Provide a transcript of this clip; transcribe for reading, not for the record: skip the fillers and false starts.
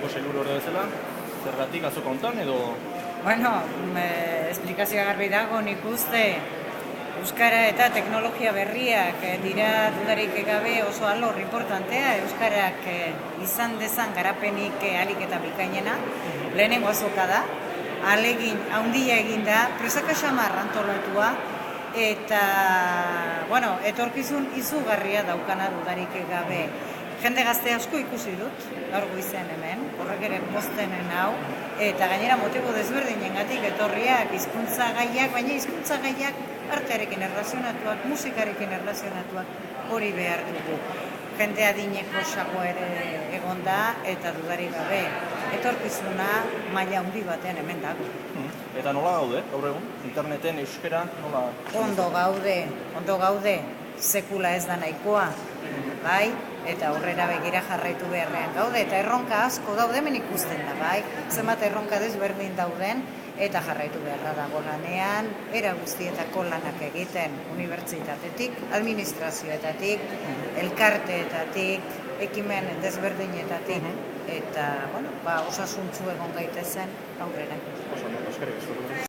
Komunikazio sailburu orde bezala, zergatik azoka hontan edo... Bueno, esplikazioa garbi dago, nik uste Euskara eta teknologia berriak dira dudarik gabe oso alor importantea. Euskarak izan dezan garapenik ahalik eta bikainena, lehenengo azoka da, ahalegin handia egin da, presaka xamar antolatua, eta, bueno, etorkizun izugarria daukana dudarik gabe. Jende gazte asko ikusi dut, gaur goizean hemen, horrek ere poztenen hau, eta gainera motibo desberdinengatik etorriak hizkuntza gaiak, baina hizkuntza gaiak artearekin erlazionatuak, musikarekin erlazionatuak, hori behar dugu. Jende adineko sago ere egon da, eta dudarik gabe, etorkizuna maila handi batean hemen dago. Eta nola gaude, gaur egun, interneten, euskara, nola... Ondo gaude, sekula ez da nahikoa, bai, eta aurrera begira jarraitu beharrean gaude, eta erronka asko daude hemen ikusten da, bai, zenbat erronka desberdin dauden, eta jarraitu beharra dago lanean, era guztietako lanak egiten, unibertsitatetik, administrazioetatik, elkarteetatik, ekimen desberdinetatik, eta, bueno, osasuntzu egon gaitezen aurrera. Oso, eskerrik asko.